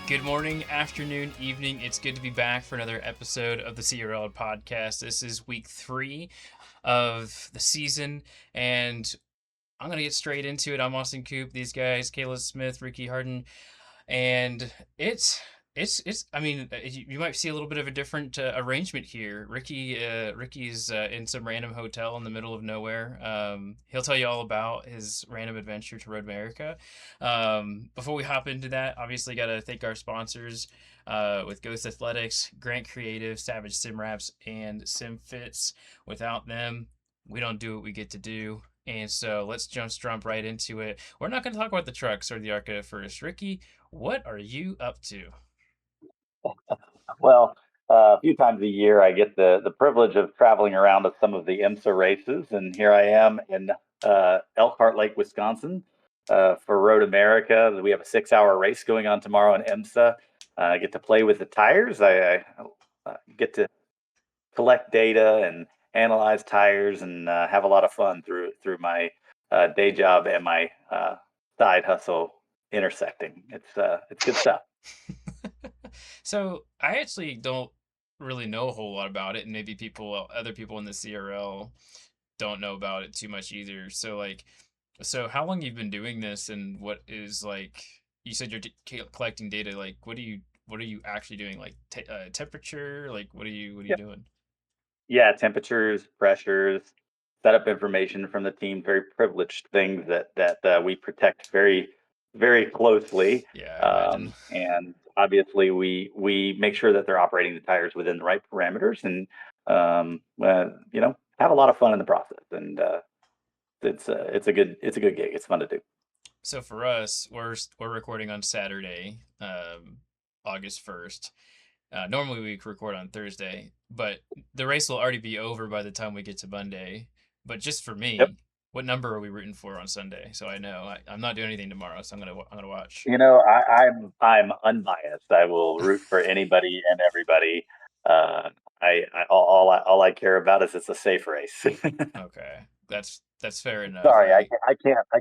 Good morning, afternoon, evening. It's good to be back for another episode of the CRL podcast. This is week 3 of the season, and I'm going to get straight into it. I'm Austin Coop, these guys, Kayla Smith, Ricky Harden, and it's I mean, you might see a little bit of a different arrangement here. Ricky's in some random hotel in the middle of nowhere. He'll tell you all about his random adventure to Road America. Before we hop into that, obviously got to thank our sponsors, with Ghost Athletics, Grant Creative, Savage Sim Wraps, and SimFits. Without them, we don't do what we get to do. And so let's just jump right into it. We're not going to talk about the trucks or the ARCA at first. Ricky, what are you up to? Well, a few times a year, I get the privilege of traveling around to some of the IMSA races, and here I am in Elkhart Lake, Wisconsin, for Road America. We have a 6-hour race going on tomorrow in IMSA. I get to play with the tires. I get to collect data and analyze tires, and have a lot of fun through my day job and my side hustle intersecting. It's good stuff. So I actually don't really know a whole lot about it, and maybe other people in the CRL don't know about it too much either. So how long you've been doing this, and what is like? You said you're collecting data. Like, what are you actually doing? Like temperature? Like, what are you doing? Yeah, temperatures, pressures, setup information from the team, very privileged things that we protect very closely. Yeah, I imagine. And obviously, we make sure that they're operating the tires within the right parameters, and have a lot of fun in the process. And it's a good gig. It's fun to do. So for us, we're recording on Saturday, August 1st. Normally we record on Thursday, but the race will already be over by the time we get to Monday. But just for Yep. me, what number are we rooting for on Sunday? So I know I'm not doing anything tomorrow, so I'm gonna watch. I'm unbiased. I will root for anybody and everybody. Uh, all I care about is it's a safe race. Okay, that's fair enough. Sorry, I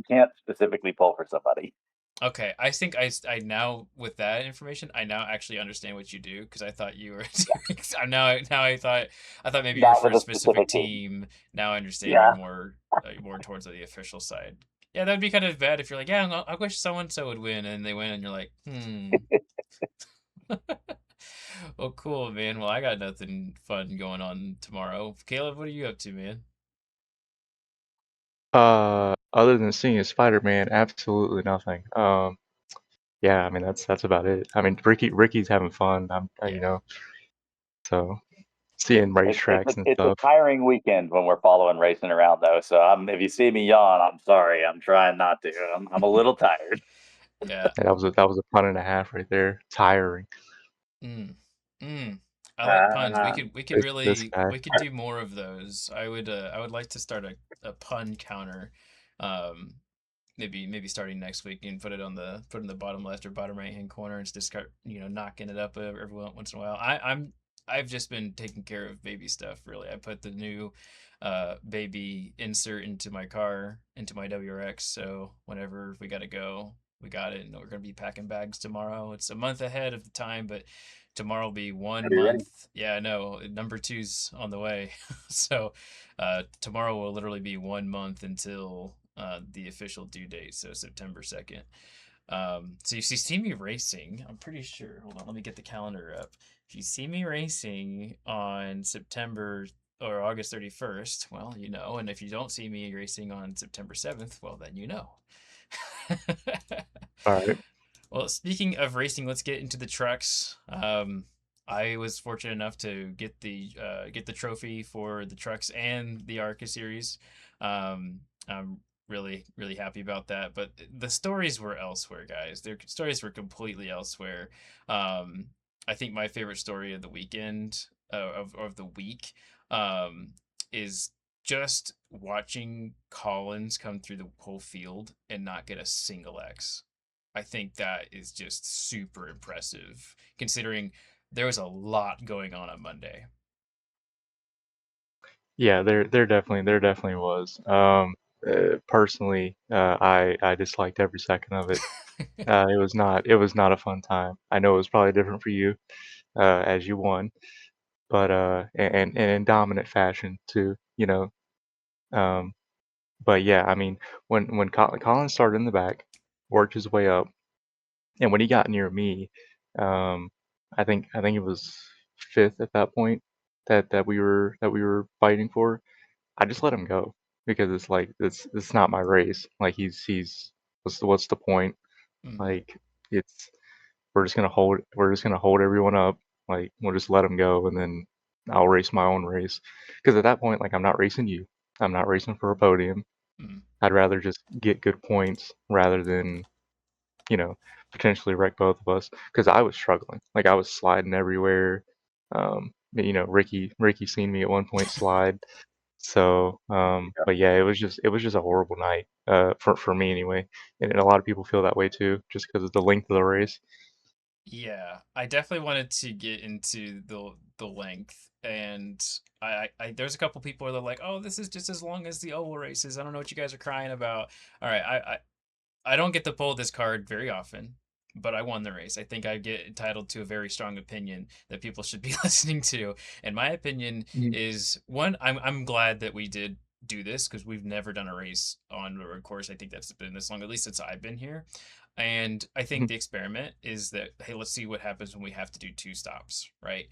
can't specifically pull for somebody. Okay, I think I now, with that information, I now actually understand what you do, because I thought you were I'm now I thought maybe you were Not for with a a specific specific team. team. Now I understand you're Yeah. more towards the official side. Yeah, that'd be kind of bad if you're like, yeah, I wish so and so would win, and they win, and you're like, hmm. Well, cool, man. Well, I got nothing fun going on tomorrow. Caleb, what are you up to, man? Other than seeing Spider-Man, absolutely nothing. Yeah, I mean that's about it. I mean Ricky's having fun. Yeah. So seeing It's racetracks and a stuff. tiring weekend when we're following racing around though. So if you see me yawn, I'm sorry. I'm trying not to. I'm a little tired. Yeah. Yeah, that was a pun and a half right there. Tiring. Mm. Mm. I like puns. We Uh, could we could This really guy. we could do more of those. I would like to start a pun counter. Um maybe starting next week, and put in the bottom left or bottom right hand corner, and just start, knocking it up every once in a while. I've just been taking care of baby stuff, really. I put the new baby insert into my car, into my WRX, so whenever we got to go, we got it, and we're gonna be packing bags tomorrow. It's a month ahead of the time, but tomorrow will be one are you ready? month. Yeah, no, number two's on the way. So tomorrow will literally be 1 month until the official due date, so September 2nd. So if you see me racing, I'm pretty sure. Hold on, let me get the calendar up. If you see me racing on September or August 31st, well, you know. And if you don't see me racing on September 7th, well, then you know. All right. Well, speaking of racing, let's get into the trucks. I was fortunate enough to get the trophy for the trucks and the ARCA series. I'm really happy about that. But the stories were elsewhere, guys. Their stories were completely elsewhere. Um, I think my favorite story of the weekend, of the week, um, is just watching Collins come through the whole field and not get a single X. I think that is just super impressive, considering there was a lot going on Monday. Yeah, there definitely was. personally, I disliked every second of it. It was not a fun time. I know it was probably different for you, as you won, but and in dominant fashion too, you know. Um, but yeah, I mean, when Colin started in the back, worked his way up, and when he got near me, um, I think it was fifth at that point that we were fighting for. I just let him go because it's like it's not my race. Like he's what's the point? Mhm. Like it's we're just gonna hold everyone up. Like we'll just let him go, and then I'll race my own race. Because at that point, like I'm not racing you. I'm not racing for a podium. Mhm. I'd rather just get good points rather than potentially wreck both of us. Because I was struggling. Like I was sliding everywhere. Ricky seen me at one point slide. So, but yeah, it was just a horrible night, for me anyway, and a lot of people feel that way too, just because of the length of the race. Yeah, I definitely wanted to get into the length, and there's a couple people that are like, oh, this is just as long as the oval races. I don't know what you guys are crying about. All right, I don't get to pull this card very often, but I won the race. I think I get entitled to a very strong opinion that people should be listening to. And my opinion Mhm. is one, I'm glad that we did do this because we've never done a race on the road course. I think that's been this long, at least since I've been here. And I think the experiment is that, hey, let's see what happens when we have to do two stops, right?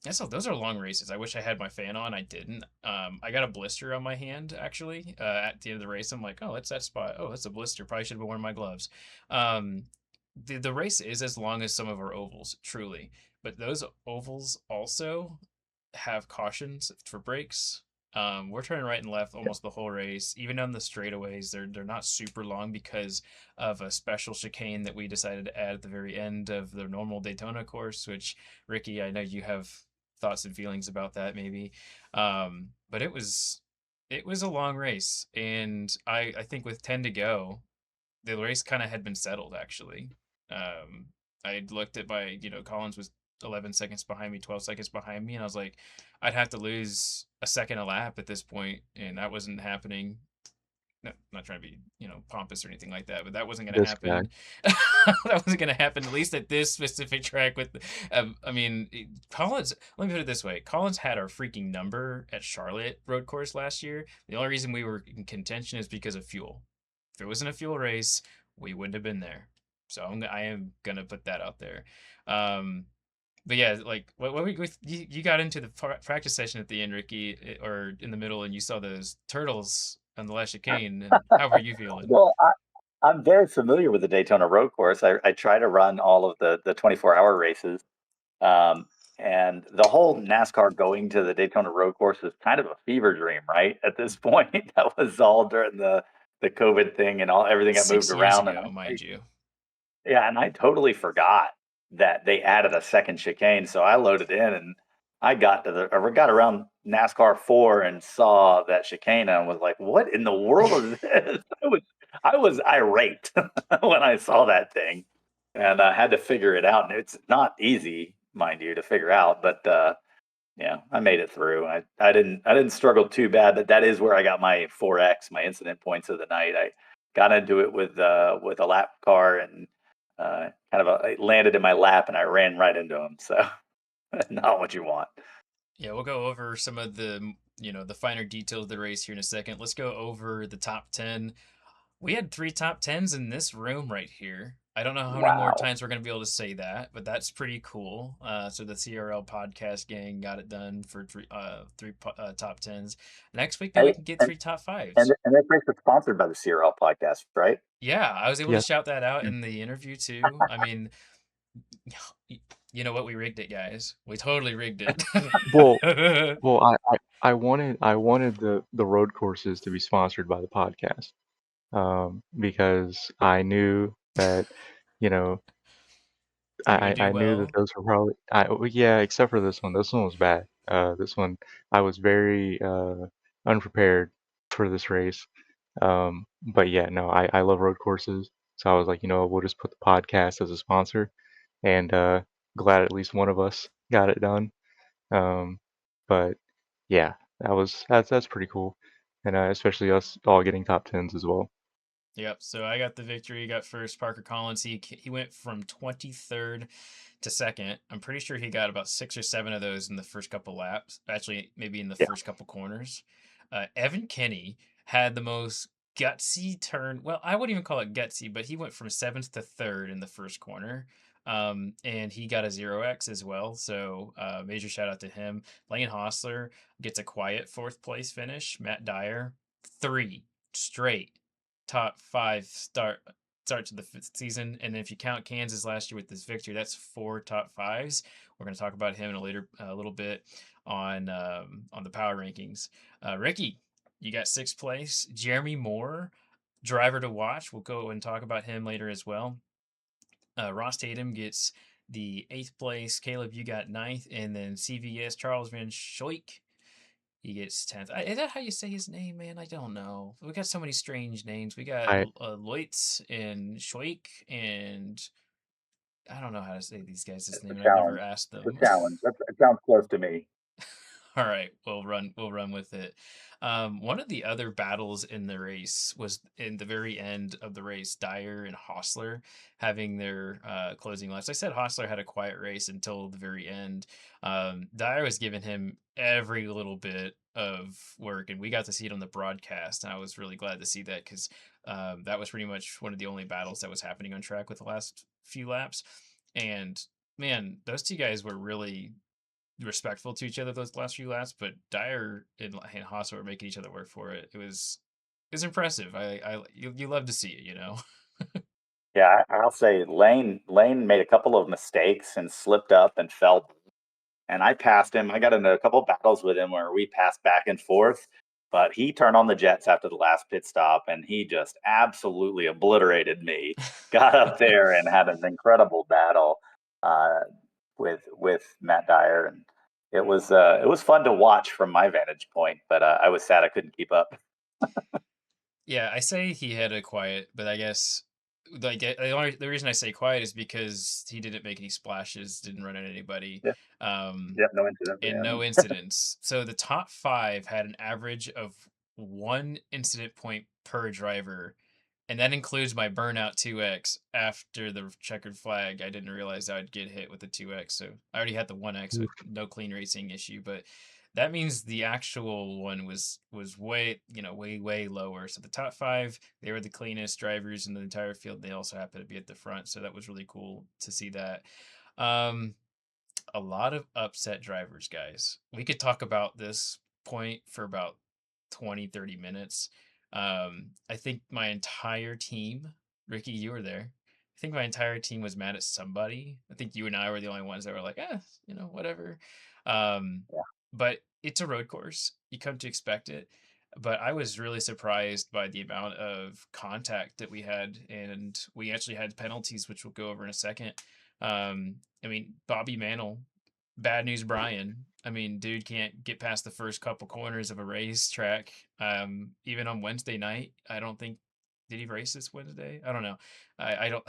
Yeah, so those are long races. I wish I had my fan on. I didn't. I got a blister on my hand actually at the end of the race. I'm like, oh, it's that spot. Oh, that's a blister. Probably should have been wearing my gloves. Um, the race is as long as some of our ovals, truly, but those ovals also have cautions for brakes. We're turning right and left almost the whole race. Even on the straightaways, they're not super long because of a special chicane that we decided to add at the very end of the normal Daytona course. Which, Ricky, I know you have thoughts and feelings about that, maybe. But it was a long race, and I think with 10 to go, the race kind of had been settled actually. Um, I looked at Collins was 11 seconds behind me, 12 seconds behind me, and I was like, I'd have to lose a second a lap at this point, and that wasn't happening. No, not trying to be, pompous or anything like that, but that wasn't going to This guy. happen. That wasn't going to happen, at least at this specific track. I mean, Collins. Let me put it this way: Collins had our freaking number at Charlotte Road Course last year. The only reason we were in contention is because of fuel. If it wasn't a fuel race, we wouldn't have been there. So I am gonna put that out there. Um, but yeah, like you got into the practice session at the end, Ricky, or in the middle, and you saw those turtles on the last chicane, and how were you feeling? Well, I'm very familiar with the Daytona road course. I try to run all of the 24-hour races. Um, and the whole NASCAR going to the Daytona road course was kind of a fever dream, right? At this point, that was all during the COVID thing and all everything got moved 6 years around. And ago, mind you. yeah, and I totally forgot that they added a second chicane. So I loaded in and I got around NASCAR 4 and saw that chicane and was like, "What in the world is this?" I was irate when I saw that thing, and I had to figure it out. And it's not easy, mind you, to figure out, but yeah, I made it through. I didn't struggle too bad, but that is where I got my 4X, my incident points of the night. I got into it with a lap car and it landed in my lap and I ran right into him. So not what you want. Yeah, we'll go over some of the finer details of the race here in a second. Let's go over the top 10. We had three top tens in this room right here. I don't know how many more Wow. times we're going to be able to say that, but that's pretty cool. So the CRL podcast gang got it done for three top tens. Next week, maybe we Hey, can get and three top and fives. and that race was sponsored by the CRL podcast, right? Yeah, I was able to Yes. shout that out Yeah. in the interview too. I mean, you know what? We rigged it, guys. We totally rigged it. Well, well, I wanted the road courses to be sponsored by the podcast, because I knew that, you know, They were going to I do knew that well. those were probably well, yeah, except for this one. This one was bad. This one I was very unprepared for this race. But yeah, no, I love road courses, so I was like, we'll just put the podcast as a sponsor, and glad at least one of us got it done. Um, but yeah, that's pretty cool. and especially us all getting top tens as well. Yep. So I got the victory. Got first. Parker Collins. He went from 23rd to second. I'm pretty sure he got about 6 or 7 of those in the first couple laps. Actually, maybe in the Yeah, first couple corners. Evan Kinney had the most gutsy turn. Well, I wouldn't even call it gutsy, but he went from seventh to third in the first corner. And he got a 0x as well. So major shout out to him. Lane Hostler gets a quiet fourth place finish. Matt Dyer, 3 straight top 5 start to the season. And then if you count Kansas last year with this victory, that's 4 top 5s. We're going to talk about him in a little bit on the power rankings. Ricky, you got 6th place. Jeremy Moore, driver to watch. We'll go and talk about him later as well. Ross Tatum gets the 8th place. Caleb, you got 9th. And then CVS Charles Van Schoik, he gets 10th. Is that how you say his name, man? I don't know. We got so many strange names. We got I Leutz and Schweik, and I don't know how to say these guys' It's name, a and I've never challenge. asked It's a them. challenge. It sounds close to me. All right, we'll run with it. One of the other battles in the race was in the very end of the race, Dyer and Hostler having their closing laps. I said Hostler had a quiet race until the very end. Dyer was giving him every little bit of work, and we got to see it on the broadcast, and I was really glad to see that because that was pretty much one of the only battles that was happening on track with the last few laps. And man, those two guys were really respectful to each other those last few laps, but Dyer and Haas were making each other work for it. It was impressive. You love to see it. Yeah, I'll say Lane made a couple of mistakes and slipped up and fell. And I passed him. I got into a couple battles with him where we passed back and forth, but he turned on the jets after the last pit stop and he just absolutely obliterated me. Got up there and had an incredible battle uh, with Matt Dyer, and it was fun to watch from my vantage point. But I was sad I couldn't keep up. Yeah, I say he had a quiet, but I guess like the reason I say quiet is because he didn't make any splashes, didn't run into anybody, Yeah, um, yeah, no incident for and no him. incidents. So the top 5 had an average of 1 incident point per driver, and that includes my burnout 2x after the checkered flag. I didn't realize I'd get hit with the 2x, so I already had the 1x, so no clean racing issue. But that means the actual one was way way lower. So the top 5, they were the cleanest drivers in the entire field. They also happened to be at the front, so that was really cool to see that. Um, a lot of upset drivers, guys. We could talk about this point for about 20-30 minutes. I think my entire team, Ricky, you were there. I think my entire team was mad at somebody. I think you and I were the only ones that were like, whatever. Um, Yeah, but it's a road course. You come to expect it. But I was really surprised by the amount of contact that we had, and we actually had penalties, which we'll go over in a second. I mean, Bobby Mantle, bad news, Brian. I mean, dude can't get past the first couple corners of a racetrack. Even on Wednesday night, I don't think did he race this Wednesday? I don't know. I don't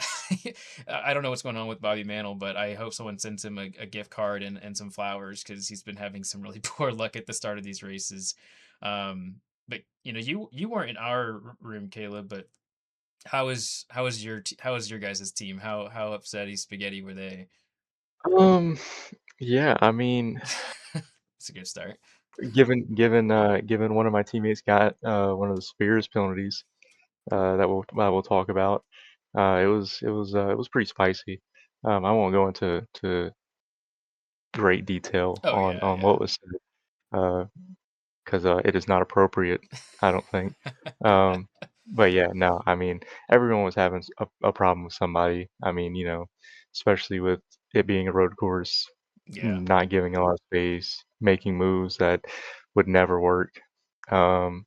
I don't know what's going on with Bobby Mantle, but I hope someone sends him a gift card and some flowers because he's been having some really poor luck at the start of these races. Um, but you weren't in our room, Caleb, but how was your guys' team? How upsetty spaghetti were they? Um, yeah, I mean, It's a good start. given one of my teammates got one of the Spears penalties that we'll talk about, it was pretty spicy. I won't go into great detail Oh on yeah, what was said, because it is not appropriate, I don't think. Um, but yeah, no, I mean, everyone was having a problem with somebody. I mean, especially with it being a road course, yeah, not giving a lot of space, making moves that would never work. Um,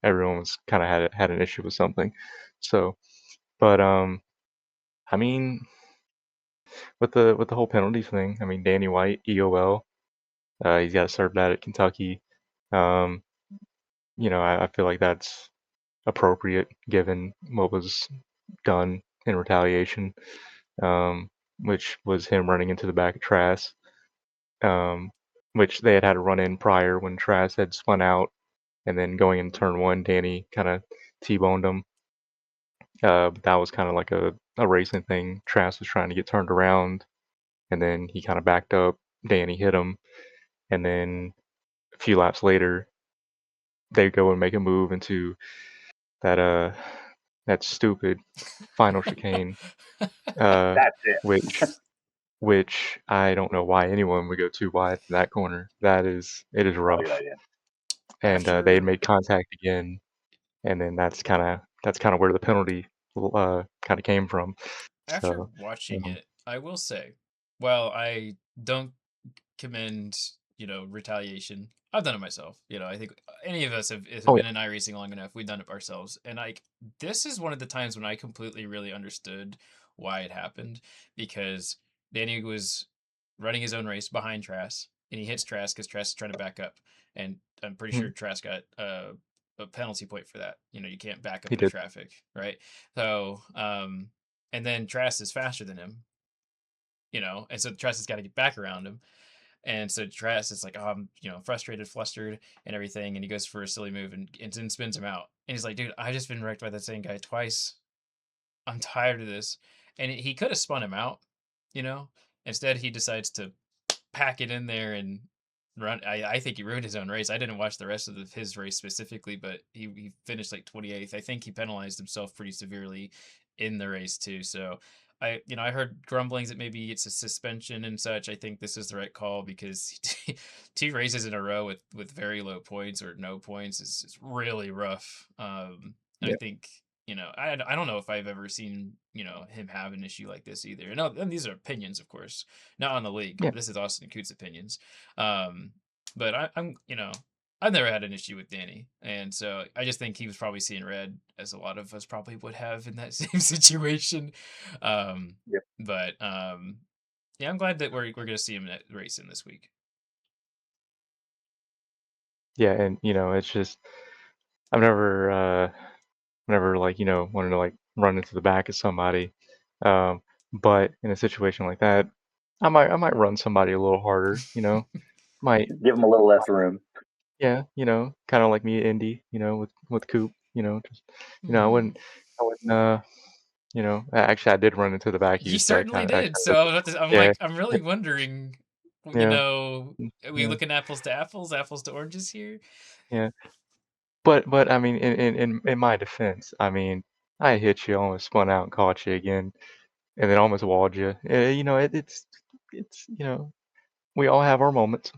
everyone was kind of had an issue with something. So, but I mean, with the whole penalty thing, I mean, Danny White, EOL, he's got served that at Kentucky. Um, I feel like that's appropriate given what was done in retaliation, which was him running into the back of Trask, which they had a run in prior when Trask had spun out and then going in turn one, Danny kind of T-boned him. But that was kind of like a racing thing. Trask was trying to get turned around, and then he kind of backed up. Danny hit him, and then a few laps later, they go and make a move into that that stupid final chicane, uh, That's it. which which I don't know why anyone would go too wide in that corner. It is Not a good rough, idea. and they had After made contact again, and then that's kind of where the penalty kind of came from. after So watching um, it, I will say, well, I don't commend, retaliation. I've done it myself. I think any of us have oh yeah, been in iRacing long enough. We've done it ourselves. And like this is one of the times when I completely really understood why it happened because Danny was running his own race behind Trask and he hits Trask because Trask is trying to back up. And I'm pretty sure mhm, Trask got a penalty point for that. You can't back up he into did. traffic, right? So, and then Trask is faster than him, and so Trask has got to get back around him. And so Trask is like, oh, I'm, frustrated, flustered, and everything. And he goes for a silly move and then spins him out. And he's like, dude, I just been wrecked by that same guy twice. I'm tired of this. And he could have spun him out, you know. Instead, he decides to pack it in there and run. I think he ruined his own race. I didn't watch the rest of his race specifically, but he finished like 28th. I think he penalized himself pretty severely in the race too. So I heard grumblings that maybe it's a suspension and such. I think this is the right call because two races in a row with very low points or no points is really rough. I Yeah, think I don't know if I've ever seen him have an issue like this either. No, and these are opinions, of course, not on the league. yeah, This is Austin Coots' opinions. Um, but I'm I've never had an issue with Danny, and so I just think he was probably seeing red, as a lot of us probably would have in that same situation. Um, Yep. but yeah, I'm glad that we're gonna see him racing this week. yeah, and it's just I've never like wanted to like run into the back of somebody, but in a situation like that, I might run somebody a little harder, might Give them a little less room. yeah, kind of like me at Indy, with Coop, just Hmm. I wouldn't actually I did run into the back of You you, so certainly I did. kind So of I'm yeah, like, I'm yeah, really wondering, yeah, are we yeah, looking apples to apples, apples to oranges here? yeah. But I mean, in my defense, I mean, I hit you, almost spun out and caught you again, and then almost walled you. It's we all have our moments,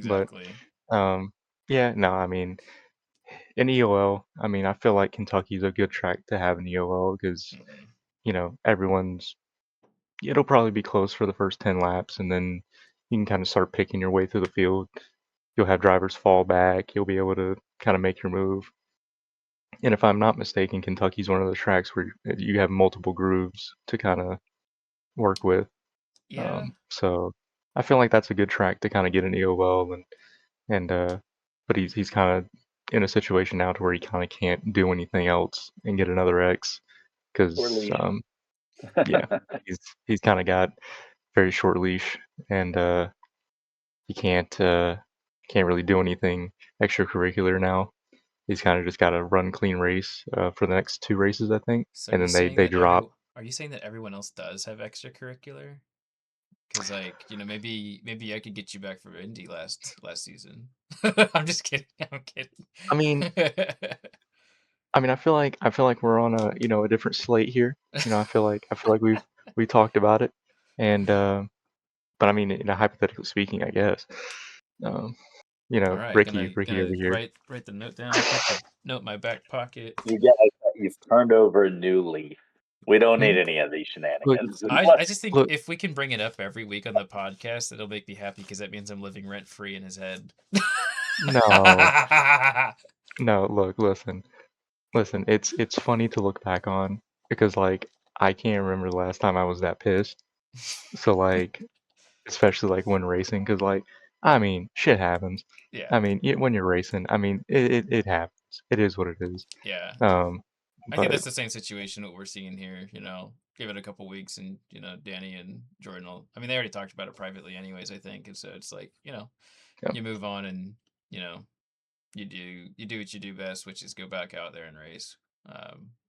but Exactly. um, yeah, no, I mean, in EOL, I mean, I feel like Kentucky's a good track to have in EOL because Hmm. everyone's it'll probably be close for the first 10 laps, and then you can kind of start picking your way through the field. You'll have drivers fall back. You'll be able to kind of make your move. And if I'm not mistaken, Kentucky's one of those tracks where you have multiple grooves to kind of work with. Yeah. So I feel like that's a good track to kind of get an EOL and but he's kind of in a situation now to where he kind of can't do anything else and get another X Or because leash. yeah, he's he's kind of got very short leash and he can't really do anything extracurricular now. He's kind of just got to run clean race for the next two races, I think, So and then they drop. are you saying that everyone else does have extracurricular? Because like, maybe I could get you back for Indy last season. I'm just kidding. I'm kidding. I mean, I feel like we're on a different slate here. I feel like we talked about it, and but I mean, hypothetically speaking, I guess, um, All right, Ricky over gonna here. write the note down. Put the note in my back pocket. You get you've turned over a new leaf. We don't Hmm? need any of these Look, shenanigans. And I plus, just think look, if we can bring it up every week on the podcast, it'll make me happy because that means I'm living rent free in his head. no, no, look, listen. It's funny to look back on because like I can't remember the last time I was that pissed. So like, especially like when racing, because like, I mean, shit happens. Yeah, I mean, when you're racing, I mean, it happens. It is what it is. yeah. Um, I think but that's the same situation what we're seeing here. Give it a couple weeks, and Danny and Jordan will. I mean, they already talked about it privately, anyways. I think, and so it's like yeah, you move on, and you know you do what you do best, which is go back out there and race.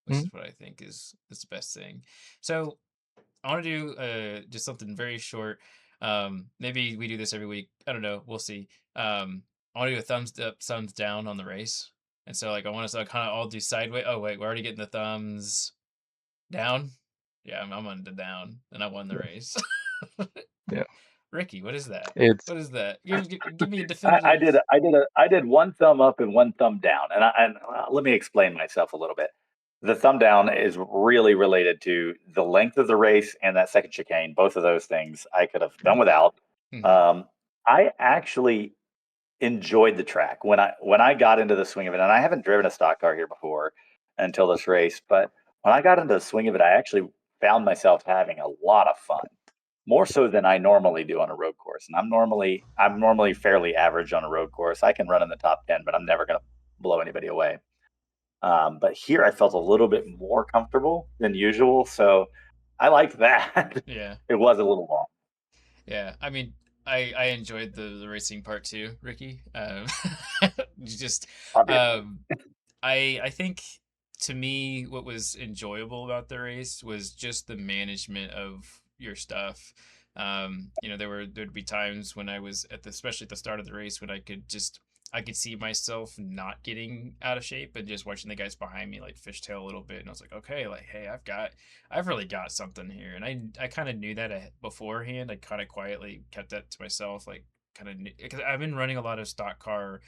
Which Mhm. is what I think is the best thing. So I want to do just something very short. Maybe we do this every week. I don't know. We'll see. I want to do a thumbs up, thumbs down on the race. And so like I want us to kind of all do sideways. Oh wait, we're already getting the thumbs down. Yeah, I'm on the down, and I won the Yeah. race. Yeah. Ricky, what is that? It's What is that? Give me a I definitive. did I did one thumb up and one thumb down, and let me explain myself a little bit. The thumb down is really related to the length of the race and that second chicane. Both of those things I could have done without. Mhm. Um, I actually enjoyed the track when I got into the swing of it, and I haven't driven a stock car here before until this race, but when I got into the swing of it, I actually found myself having a lot of fun, more so than I normally do on a road course. And I'm normally fairly average on a road course. I can run in the top 10, but I'm never going to blow anybody away. But here I felt a little bit more comfortable than usual, so I liked that. Yeah. It was a little long. Yeah, I mean, I enjoyed the racing part too, Ricky. Just Obviously. um, I think to me what was enjoyable about the race was just the management of your stuff. There'd be times when I was especially at the start of the race when I could see myself not getting out of shape and just watching the guys behind me like fishtail a little bit, and I was like, okay, like hey, I've really got something here, and I kind of knew that beforehand. I kind of quietly kept that to myself, like kind of because I've been running a lot of stock car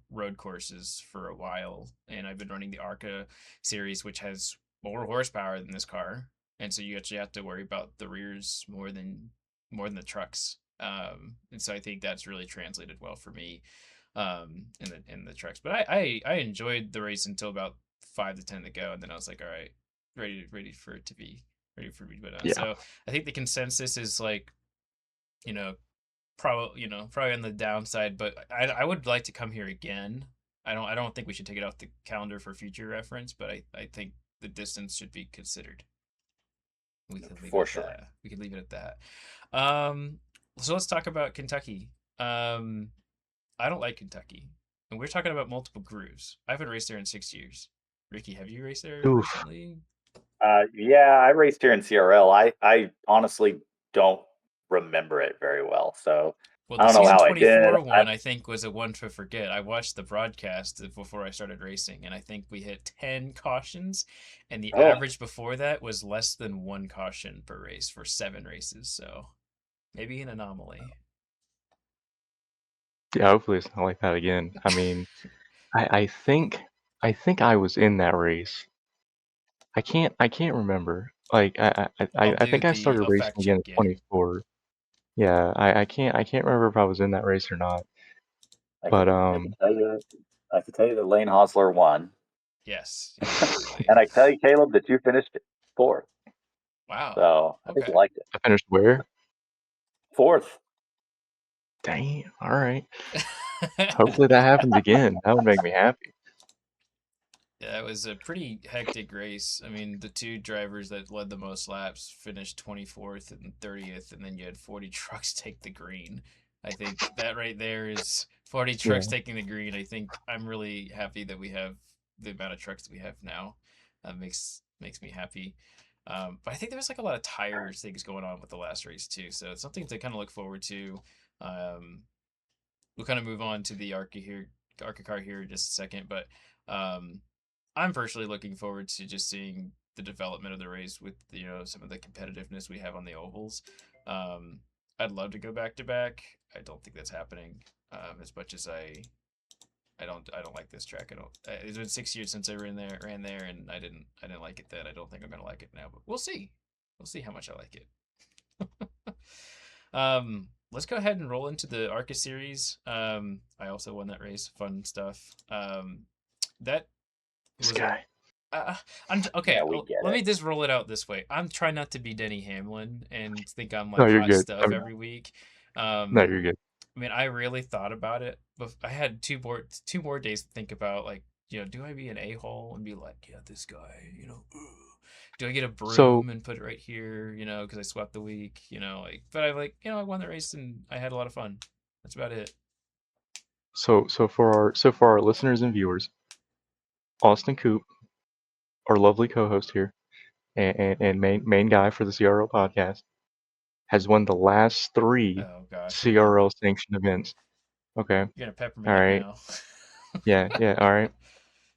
road courses for a while, and I've been running the ARCA series, which has more horsepower than this car, and so you actually have to worry about the rears more than the trucks. And so I think that's really translated well for me in the trucks. But I enjoyed the race until about 5 to 10 to go, and then I was like, all right, ready for it to be ready for me to go down. yeah. So I think the consensus is like, you know, probably on the downside, but I would like to come here again. I don't think we should take it off the calendar for future reference, but I think the distance should be considered. We could leave it For at sure. that. We could leave it at that. Um, so let's talk about Kentucky. Um, I don't like Kentucky, and we're talking about multiple grooves. I haven't raced there in 6 years. Ricky, have you raced there Oof. recently? Yeah, I raced here in CRL. I honestly don't remember it very well, so Well, I the don't know season how I did. 24 one, I think, was a one to forget. I watched the broadcast before I started racing, and I think we hit 10 cautions, and the Oh, average before that was less than one caution per race for 7 races. So maybe an anomaly. Yeah, hopefully it's not like that again. I mean, I think I was in that race. I can't remember. Like I think I started I'll racing fact again in check you. 24. Yeah, I can't remember if I was in that race or not. I But could I could tell you I could tell you that Lane Hosler won, Yes, absolutely. and I tell you, Caleb, that you finished fourth. Wow. So I think you Okay. liked it. I finished where? Fourth. Dang. All right. Hopefully that happens again. That would make me happy. Yeah, it was a pretty hectic race. I mean, the two drivers that led the most laps finished 24th and 30th, and then you had 40 trucks take the green. I think that right there is 40 trucks Yeah. taking the green. I think I'm really happy that we have the amount of trucks that we have now. Makes me happy. But I think there's like a lot of tire things going on with the last race too, so it's something to kind of look forward to. Um, we'll kind of move on to the ARCA car here in just a second, but um, I'm personally looking forward to just seeing the development of the race with some of the competitiveness we have on the ovals. Um, I'd love to go back to back. I don't think that's happening. As much as I don't like this track. It's been 6 years since I ran there, and I didn't like it then. I don't think I'm gonna like it now, but we'll see. We'll see how much I like it. Let's go ahead and roll into the ARCA series. I also won that race. Fun stuff. That This was a guy. uh, okay. Yeah, we get Let it. me just roll it out this way. I'm trying not to be Denny Hamlin and think I'm No, like you're hot good. stuff every week. No, Um, you're good. I mean, I really thought about it, but I had two more days to think about, like, do I be an a-hole and be like, yeah, this guy, ugh. Do I get a So broom and put it right here, because I swept the week, like, but I like, I won the race and I had a lot of fun. That's about it. So for our listeners and viewers, Austin Coop, our lovely co-host here, and main guy for the CRL podcast, has won the last three Oh gosh, here we go. CRL sanctioned events. Okay. You're gonna pepper All me up right. now. Yeah. All right.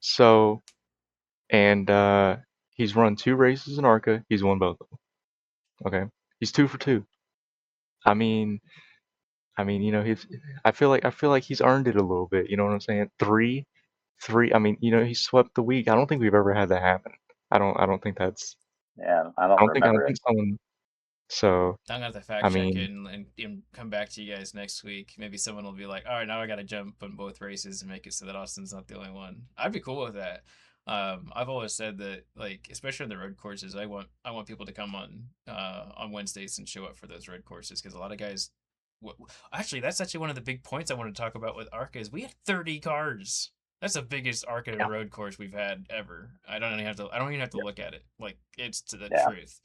So, and he's run 2 races in ARCA. He's won both of them. Okay. He's 2 for 2. I mean, he's. I feel like he's earned it a little bit. You know what I'm saying? Three. I mean, he swept the week. I don't think we've ever had that happen. I don't think that's. Yeah, I I don't don't think. I don't remember it. think someone. So, I'm gonna have to I fact check it mean, and come back to you guys next week. Maybe someone will be like, "All right, now I got to jump on both races and make it so that Austin's not the only one." I'd be cool with that. I've always said that, like, especially on the road courses, I want people to come on Wednesdays and show up for those road courses because a lot of guys. Actually, that's actually one of the big points I want to talk about with ARCA is we had 30 cars. That's the biggest ARCA yeah, road course we've had ever. I don't even have to. I don't even have to look at it. Like it's to the Yeah, truth.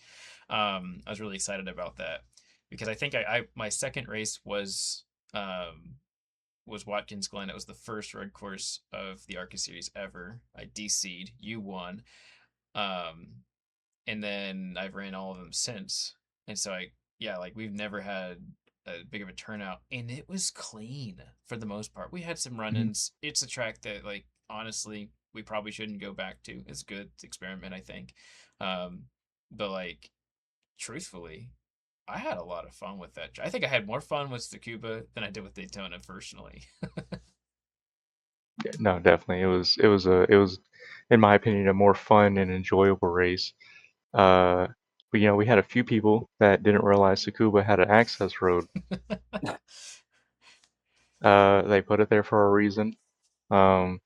I was really excited about that because I think my second race was Watkins Glen. It was the first road course of the ARCA series ever. I DC'd. You won. Um, and then I've ran all of them since. And so yeah, like we've never had a big of a turnout, and it was clean for the most part. We had some mhm, run-ins. It's a track that, like, honestly, we probably shouldn't go back to. It's a good experiment, I think. Um, but like, truthfully, I had a lot of fun with that. I think I had more fun with Tsukuba than I did with Daytona, personally. yeah, no, definitely. It was, in my opinion, a more fun and enjoyable race. Uh, we had a few people that didn't realize Tsukuba had an access road. They put it there for a reason. Um,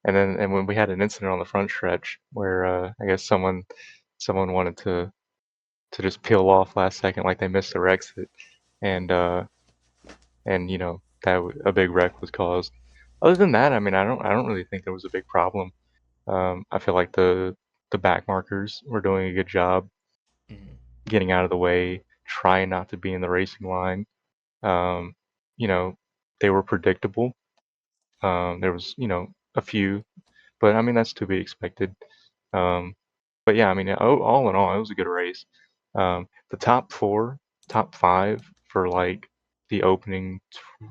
and when we had an incident on the front stretch where I guess someone wanted to just peel off last second, like they missed their exit, and a big wreck was caused. Other than that, I mean, I don't really think there was a big problem. I feel like the back markers were doing a good job Mhm. getting out of the way, trying not to be in the racing line. Um, you know, they were predictable. There was, a few, but I mean that's to be expected. Um, but yeah, I mean, all in all, it was a good race. The top five for like the opening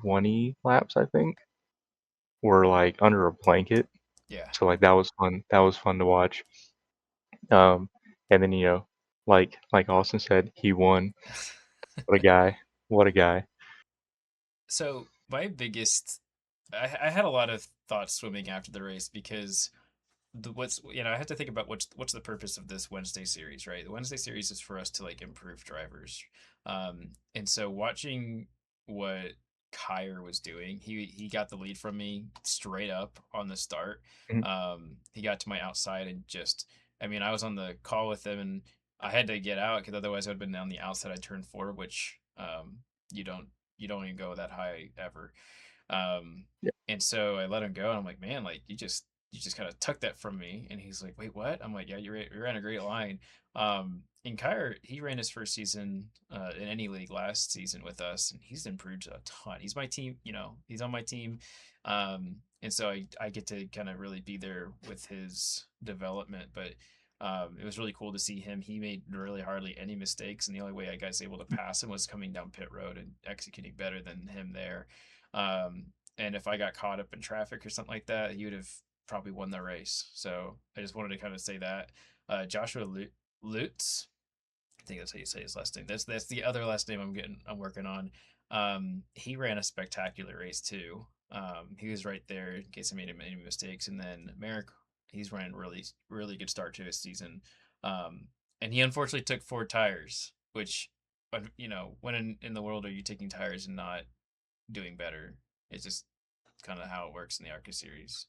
20 laps, I think, were like under a blanket. Yeah. So like that was fun. That was fun to watch. Um, and then like Austin said, he won. What a guy! What a guy! So my biggest, I had a lot of thoughts swimming after the race because I have to think about what's the purpose of this Wednesday series, right? The Wednesday series is for us to like improve drivers. And so watching what Kyer was doing, he got the lead from me straight up on the start. Mhm. He got to my outside and just, I mean, I was on the call with him and I had to get out because otherwise I would have been on the outside. I turned four, which you don't you don't even go that high ever. Um, Yeah, and so I let him go, and I'm like, man, like you just kind of took that from me. And he's like, wait, what? I'm like, yeah, you ran a great line. And Kyra, he ran his first season in any league last season with us, and he's improved a ton. He's my team, he's on my team. And so I get to kind of really be there with his development. But it was really cool to see him. He made really hardly any mistakes, and the only way I was able to pass him was coming down pit road and executing better than him there. Um, and if I got caught up in traffic or something like that, he would have probably won the race. So I just wanted to kind of say that. Joshua Lutz, I think that's how you say his last name. That's the other last name I'm working on. He ran a spectacular race too. He was right there in case I made any mistakes. And then Merrick, he's running really really good start to his season. Um, and he unfortunately took 4 tires, which, but when in the world are you taking tires and not doing better? It's just kind of how it works in the ARCA series.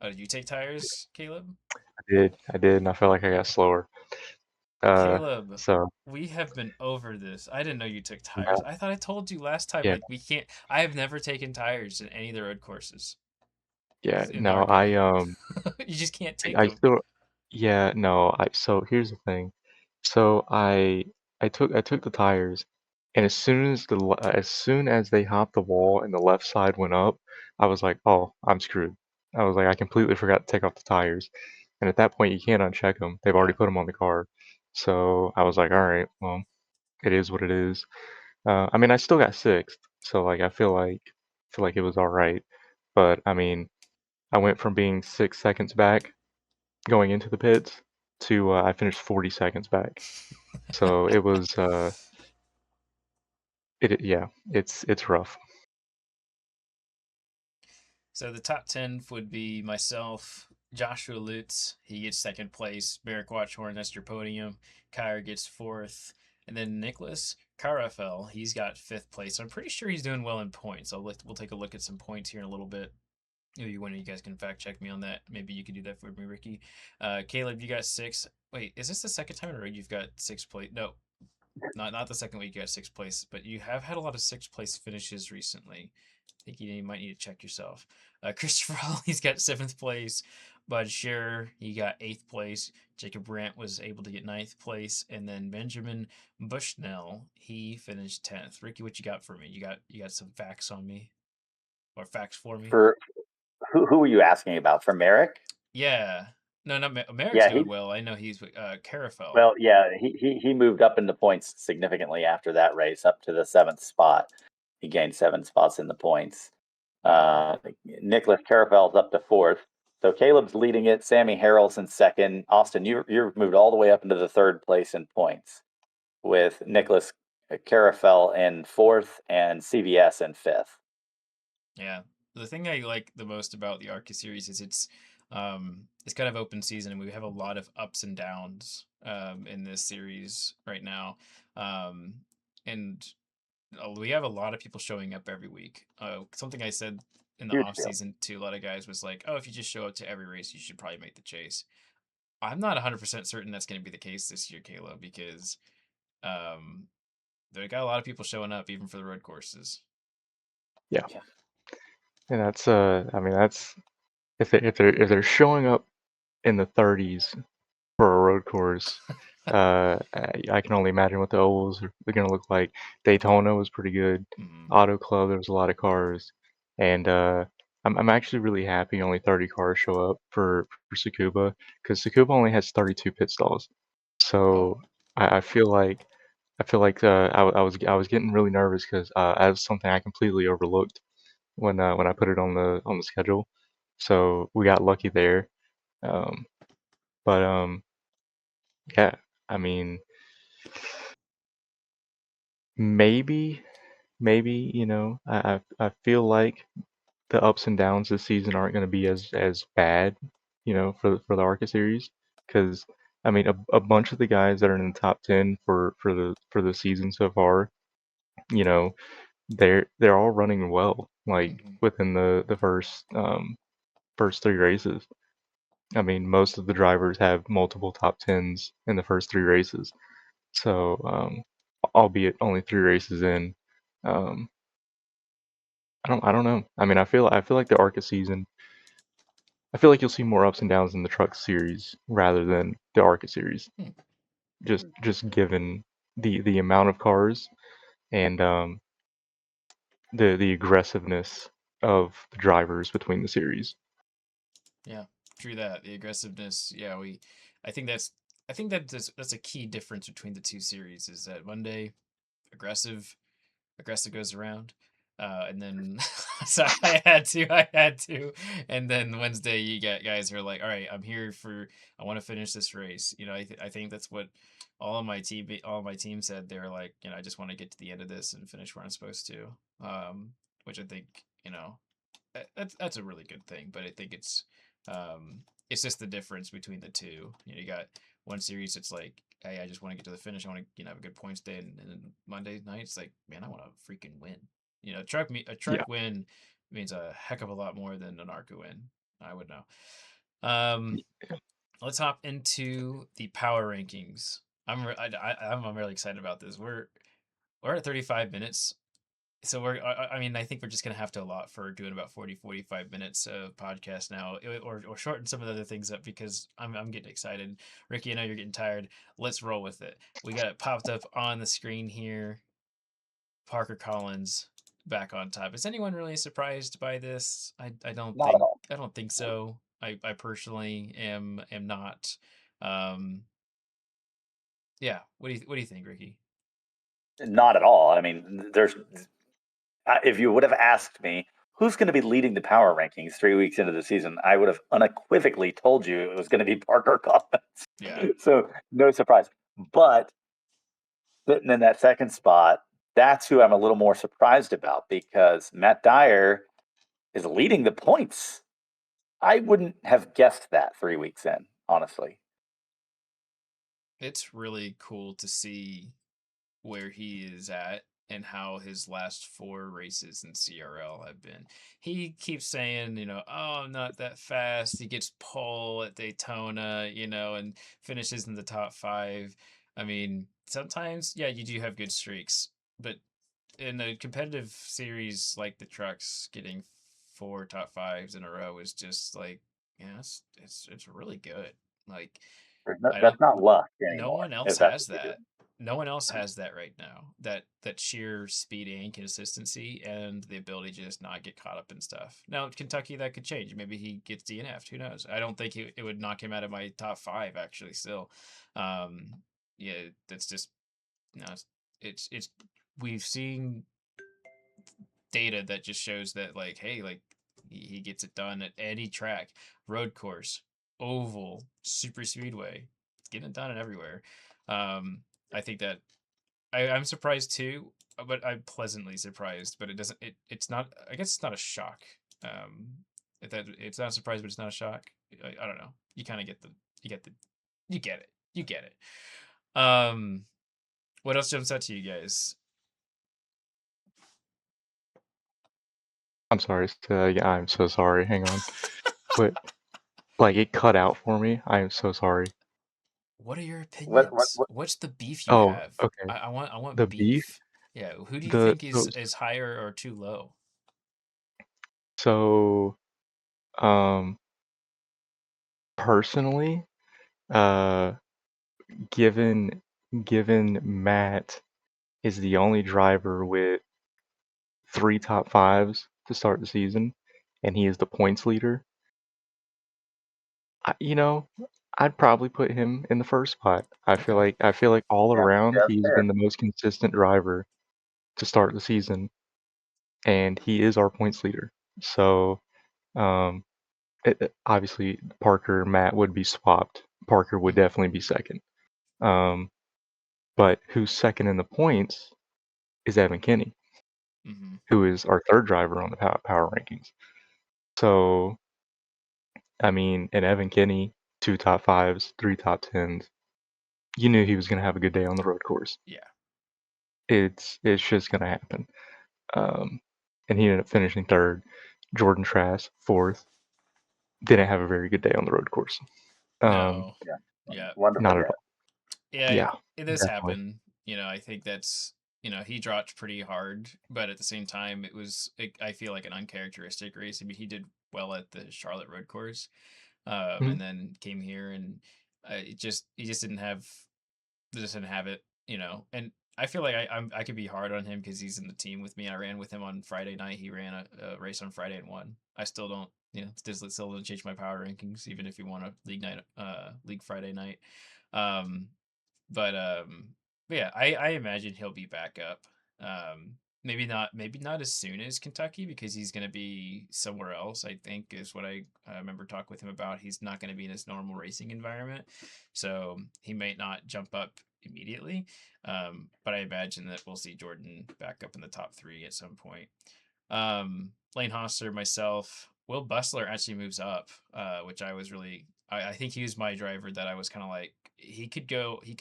Did you take tires, Caleb? I did, and I felt like I got slower. Uh, Caleb, so we have been over this. I didn't know you took tires. yeah, I thought I told you last time, yeah, like, we can't. I have never taken tires in any of the road courses yeah. in No, ARCA. You just can't take I them. still, yeah, no. So here's the thing. So I took the tires, And as soon as they hopped the wall and the left side went up, I was like, "Oh, I'm screwed." I was like, "I completely forgot to take off the tires." And at that point, you can't uncheck them. They've already Yeah. put them on the car. So I was like, "All right, well, it is what it is." I mean, I still got sixth, so like I feel like it was all right. But I mean, I went from being 6 seconds back going into the pits to I finished 40 seconds back. So it was yeah, it's rough. So the top 10 would be myself, Joshua Lutz, he gets second place. Merrick Watchhorn, that's your podium. Kyra gets fourth. And then Nicholas Carafel, he's got fifth place. I'm pretty sure he's doing well in points. We'll take a look at some points here in a little bit. Maybe one of you guys can fact check me on that. Maybe you could do that for me, Ricky. Caleb, you got six. Wait, is this the second time in a row you've got sixth place? No, not the second week you got sixth place, but you have had a lot of sixth place finishes recently. I think you might need to check yourself. Christopher Hall, he's got seventh place. Bud Scherer, he got eighth place. Jacob Brandt was able to get ninth place, and then Benjamin Bushnell, he finished 10th. Ricky, what you got for me? You got some facts on me, or facts for me? For who were you asking about? For Merrick? Yeah, no, not Merrick's Yeah, doing well. I know he's with Carafel. well, yeah, he moved up into points significantly after that race, up to the seventh spot. He gained 7 spots in the points. Mm-hmm. Nicholas Caravel's up to fourth. So Caleb's leading it. Sammy Harrelson second. Austin, you're moved all the way up into the third place in points, with Nicholas Caravel in fourth and CVS in fifth. Yeah. The thing I like the most about the Arca series is it's kind of open season and we have a lot of ups and downs in this series right now. Um and we have a lot of people showing up every week. Something I said in the Huge off deal. season to a lot of guys was like, "Oh, if you just show up to every race, you should probably make the chase." I'm not 100% certain that's going to be the case this year, Kayla, because um they got a lot of people showing up even for the road courses. Yeah, Yeah. and that's I mean that's if they're showing up in the 30s for a road course, I can only imagine what the ovals are gonna look like. Daytona was pretty good. Hmm. Auto Club, there was a lot of cars, and I'm actually really happy only 30 cars show up for Tsukuba because Tsukuba only has 32 pit stalls. Oh. So I feel like I was getting really nervous because that was something I completely overlooked when I put it on the schedule. So we got lucky there. Um, but yeah, I mean maybe maybe I feel like the ups and downs this season aren't going to be as bad, for the Arca series because I mean a bunch of the guys that are in the top 10 for the season so far, you know, they're all running well, like Hmm. within the first three races. I mean, most of the drivers have multiple top tens in the first three races. So, albeit only three races in, um, I don't know. I mean, I feel like the ARCA season. I feel like you'll see more ups and downs in the Truck series rather than the ARCA series. Hmm. Just given the amount of cars and the aggressiveness of the drivers between the series. Yeah, true that. The aggressiveness. Yeah, I think that's. I think that's a key difference between the two series is that Monday aggressive goes around, and then so I had to, and then Wednesday you get guys who are like, all right, I'm here for I want to finish this race. I think that's what all of my team said. They were like, I just want to get to the end of this and finish where I'm supposed to. Which I think that's a really good thing. But I think um, it's just the difference between the two. You got one series it's like, hey, I just want to get to the finish. I want to have a good points day, and then Monday night it's like, man, I want to freaking win. A truck Yeah. win means a heck of a lot more than an ARCA win. I would know. Um, let's hop into the power rankings. I'm really excited about this. We're at 35 minutes, so I mean, I think we're just gonna have to allot for doing about 40-45 minutes of podcast now, or shorten some of the other things up because I'm getting excited. Ricky, I know you're getting tired. Let's roll with it. We got it popped up on the screen here. Parker Collins back on top. Is anyone really surprised by this? Not at all. I don't think so. I personally am not. Um, yeah. What do you think, Ricky? Not at all. I mean, if you would have asked me who's going to be leading the power rankings 3 weeks into the season, I would have unequivocally told you it was going to be Parker Yeah. Collins. So no surprise. But sitting in that second spot, that's who I'm a little more surprised about because Matt Dyer is leading the points. I wouldn't have guessed that 3 weeks in, honestly. It's really cool to see where he is at and how his last 4 races in CRL have been. He keeps saying, oh, I'm not that fast. He gets pole at Daytona, and finishes in the top 5. I mean, sometimes, yeah, you do have good streaks, but in a competitive series like the trucks, getting 4 top 5s in a row is just like, yeah, it's really good. Like, I don't That's not luck no anymore, one else if that's has what you're that. doing. No one else has that right now. That sheer speed and consistency and the ability to just not get caught up in stuff. Now, Kentucky, that could change. Maybe he gets DNF'd. Who knows? I don't think it would knock him out of my top 5. Actually, still, um, yeah, that's just no. It's we've seen data that just shows that like, hey, like he gets it done at any track, road course, oval, super speedway, getting it done at everywhere. Um, I think that I'm surprised too, but I'm pleasantly surprised. But it doesn't. It's not. I guess it's not a shock. Um, that it's not a surprise, but it's not a shock. I don't know. You kind of get the. You get the. You get it. You get it. What else jumps out to you guys? I'm sorry. Yeah, I'm so sorry. Hang on. But like it cut out for me. I am so sorry. What are your What, what, opinions? what, What's the beef you Oh, have? okay. I want The beef. beef. Yeah, who do you The think so is higher or too low? so um personally, uh, given given Matt is the only driver with 3 top 5s to start the season, and he is the points leader. You know, I'd probably put him in the first spot. Okay. I feel like all yeah, around yeah, he's fair. been the most consistent driver to start the season, and he is our points leader. So, um, obviously Parker Matt would be swapped. Parker would Hmm. definitely be second. Um, but who's second in the points is Evan Kinney, Hmm. who is our third driver on the power rankings. So, I mean, and Evan Kinney, 2 top 5s, 3 top 10s. You knew he was going to have a good day on the road course. Yeah. It's just going to happen. Um, and he ended up finishing third. Jordan Trask, fourth. Didn't have a very good day on the road course. Um, No. Yeah, Yeah. wonderful not at day. all. Yeah, Yeah, it does definitely. happen. I think that's, he dropped pretty hard, but at the same time, I feel like an uncharacteristic race. I mean, he did well at the Charlotte road course, Mhm. and then came here and he just didn't have it, and I feel like I could be hard on him because he's in the team with me. I ran with him on Friday night. He ran a race on Friday and won. I still don't, still don't change my power rankings, even if you want a league Friday night. Um, but yeah, I imagine he'll be back up. Um, maybe not as soon as Kentucky because he's going to be somewhere else. I think is what I remember talking with him about. He's not going to be in his normal racing environment, so he might not jump up immediately. But I imagine that we'll see Jordan back up in the top 3 at some point. Lane Hosser, myself, Will Bustler actually moves up, which I was really. I think he was my driver that I was kind of like he could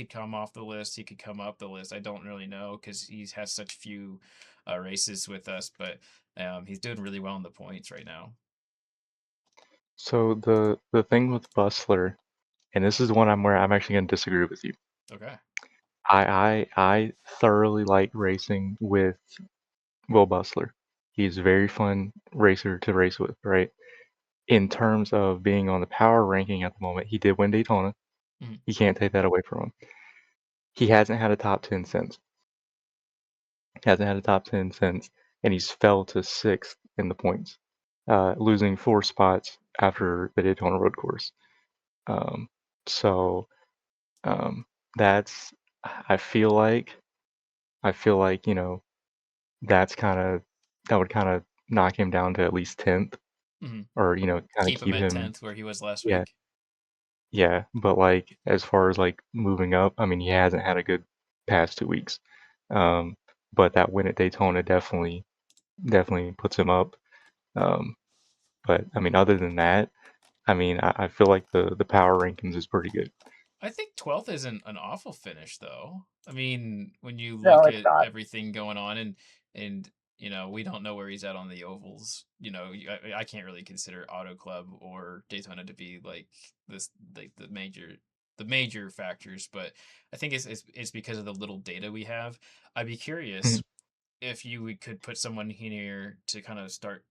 come off the list, he could come up the list. I don't really know because he has such few races with us, but he's doing really well in the points right now. So the thing with Bustler, and this is the one where I'm actually going to disagree with you. Okay. I thoroughly like racing with Will Bustler. He's a very fun racer to race with, right? In terms of being on the power ranking at the moment, he did win Daytona. Mhm. You can't take that away from him. He hasn't had a top 10 since. Hasn't had a top 10 since, and he's fell to 6th in the points, losing 4 spots after the Daytona road course. Um, so um, that's I feel like you know that's that would kind of knock him down to at least 10th, Hmm. or kind of Keep him keep at him. 10th where he was last Yeah, week. yeah. But like as far as like moving up, I mean he hasn't had a good past 2 weeks. Um, but that win at Daytona definitely puts him up. Um, but I mean other than that, I mean I feel like the power rankings is pretty good. I think 12th isn't an awful finish, though. I mean, when you No, look it's at not. everything going on, and we don't know where he's at on the ovals. I can't really consider Auto Club or Daytona to be like this, like the major factors. But I think it's because of the little data we have. I'd be curious if could put someone here to kind of start.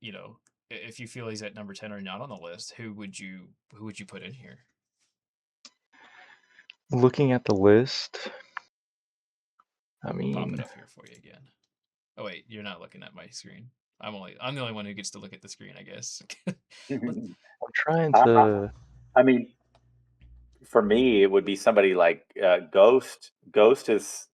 If you feel he's at number 10 or not on the list, who would you put in here? Looking at the list, I Let me pop it mean up here for you again. Oh wait, you're not looking at my screen. I'm the only one who gets to look at the screen, I guess. Let- I'm trying I, I, to. I mean, for me, it would be somebody like Ghost. Ghost has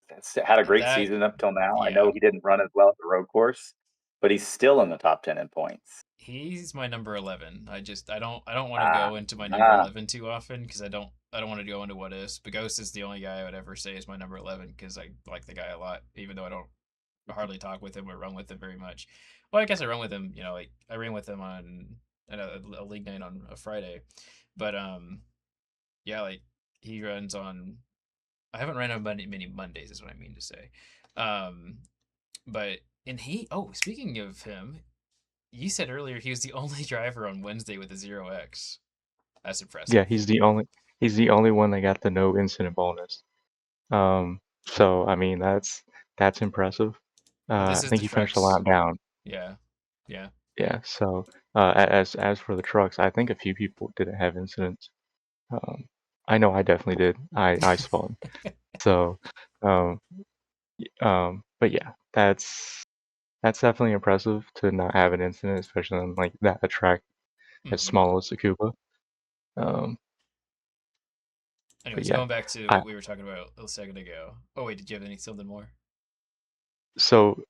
had a great that season up till now. I yeah, know he didn't run as well at the road course, but he's still in the top 10 in points. he's my number 11. I don't want to Ah, go into my number ah. 11 too often because I don't want to go into what is. But Ghost is the only guy I would ever say is my number 11 because I like the guy a lot, even though I don't hardly talk with him or run with him very much. Well, I guess I run with him. Like I ran with him on a league night on a Friday, but yeah, like he runs on. I haven't ran on many Mondays, is what I mean to say. Um, but and speaking of him, you said earlier he was the only driver on Wednesday with a 0x. That's Yeah, impressive. he's the only one that got the no incident bonus. So I mean that's impressive. But this I is think the he finished a trucks. lap down. Yeah, yeah. Yeah. So as for the trucks, I think a few people didn't have incidents. Um, I know I definitely did. I spun. So um, but yeah, that's definitely impressive to not have an incident, especially on like that a track as Hmm. small as Tsukuba. Um, but Anyways, yeah, going back to I what we were talking about a second ago. Oh wait, did you have something more? so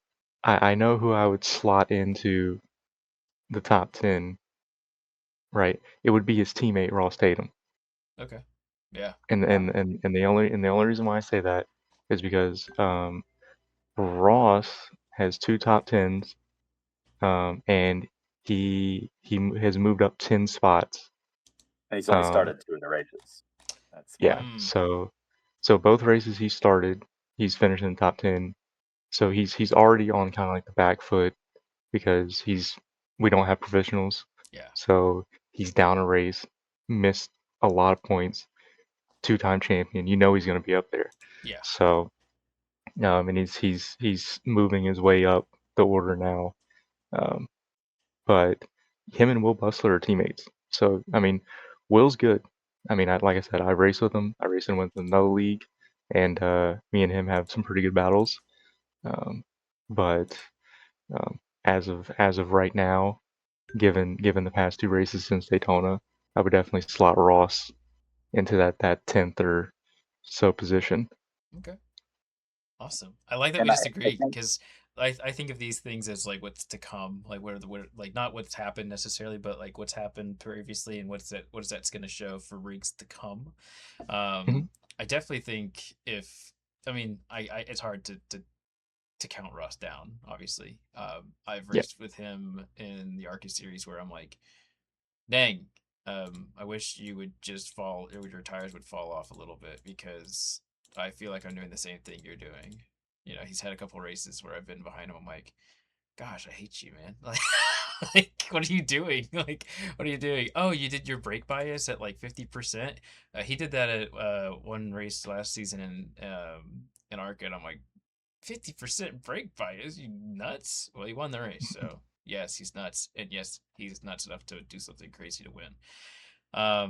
I know who I would slot into the top 10, right? It would be his teammate Ross Tatum. Okay. Yeah. And Yeah. and and, and the only reason why I say that is because Ross has 2 top 10s, and he has moved up 10 spots. And he's only Um, started two of the races. That's yeah, why. Mm, so both races he started, he's finished in the top 10. So he's already on kind of like the back foot because we don't have professionals. yeah. So he's down a race, missed a lot of points, 2-time champion. You know he's going to be up there. Yeah. So and he's moving his way up the order now. Um, but him and Will Bustler are teammates. So I mean, Will's good. I mean, like I said, I race with him. I race him with another league, and me and him have some pretty good battles. Um, but as of right now, given the past 2 races since Daytona, I would definitely slot Ross into that 10th or so position. Okay. Awesome. I like that we And I disagree think because I think of these things as like what's to come, like like not what's happened necessarily, but like what's happened previously and what that's going to show for rigs to come. Mhm. I definitely think if I mean I it's hard to count Ross down. Obviously, I've Yeah. raced with him in the Arca series where I'm like, dang, I wish you would just fall, or your tires would fall off a little bit because I feel like I'm doing the same thing you're doing. He's had a couple races where I've been behind him. I'm like, gosh, I hate you, man. Like, what are you doing? Like, what are you doing? Oh, you did your brake bias at like 50%. He did that at one race last season in Arca, and I'm like, 50% brake bias? You nuts? Well, he won the race, so yes, he's nuts, and yes, he's nuts enough to do something crazy to win.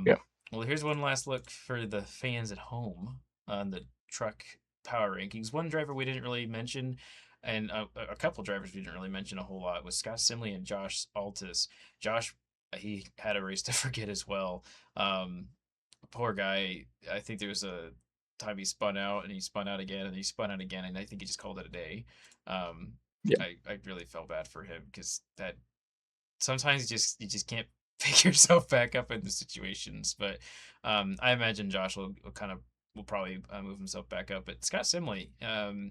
Yeah. Well, here's one last look for the fans at home on the truck power rankings. One driver we didn't really mention, and a couple drivers we didn't really mention a whole lot, was Scott Simley and Josh Altus. Josh, he had a race to forget as well. Poor guy. I think there was a time he spun out and he spun out again and he spun out again, and I think he just called it a day. Um, Yeah. I really felt bad for him because that sometimes you just can't pick yourself back up in the situations. But I imagine Josh will kind of will probably move himself back up. But Scott Simley,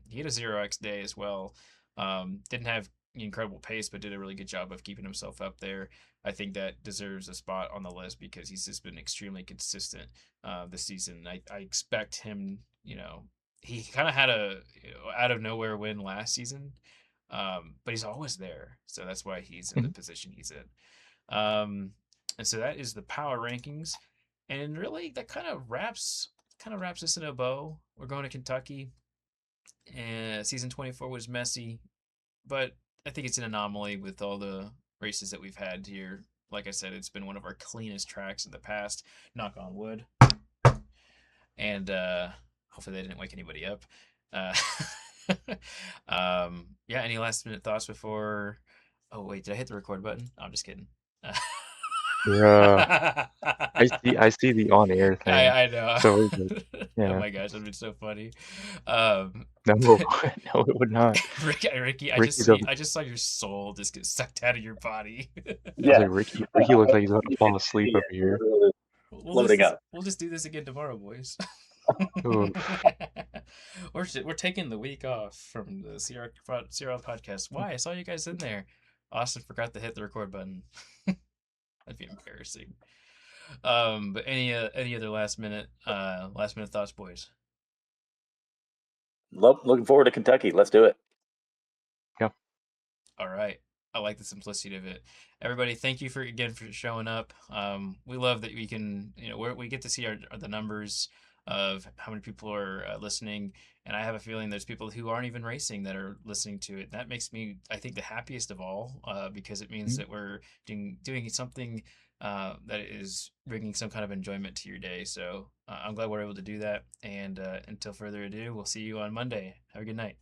he had a 0x day as well. Didn't have incredible pace, but did a really good job of keeping himself up there. I think that deserves a spot on the list because he's just been extremely consistent this season. I expect him, he kind of had a out of nowhere win last season, but he's always there. So that's why he's in the Mhm. position he's in. And so that is the power rankings. And really that kind of wraps us in a bow. We're going to Kentucky. And season 24 was messy, but I think it's an anomaly with all the races that we've had here. Like I said, it's been one of our cleanest tracks in the past. Knock on wood. And hopefully they didn't wake anybody up. Uh, yeah. Any last minute thoughts before? Oh wait, did I hit the record button? No, I'm just kidding. Yeah. I I see the on air thing. I know. So we're good. Oh Yeah. my gosh, that'd be so funny. Um, No, no, it would not. Ricky, Ricky's over. I just saw your soul just get sucked out of your body. I was Yeah. like, Ricky looks like he's about to You fall can asleep see over it. here. Really floating up. We'll just do this again tomorrow, boys. Ooh. We're taking the week off from the CRL podcast. Why? I saw you guys in there. Austin forgot to hit the record button. That'd be embarrassing. But any other last minute thoughts, boys? Looking forward to Kentucky. Let's do it. Yeah. All right. I like the simplicity of it. Everybody, thank you for showing up. We love that we can, we get to see the numbers of how many people are listening, and I have a feeling there's people who aren't even racing that are listening to it. That makes me, I think, the happiest of all, because it means Mhm. that we're doing something that is bringing some kind of enjoyment to your day. So I'm glad we're able to do that. And until further ado, we'll see you on Monday. Have a good night.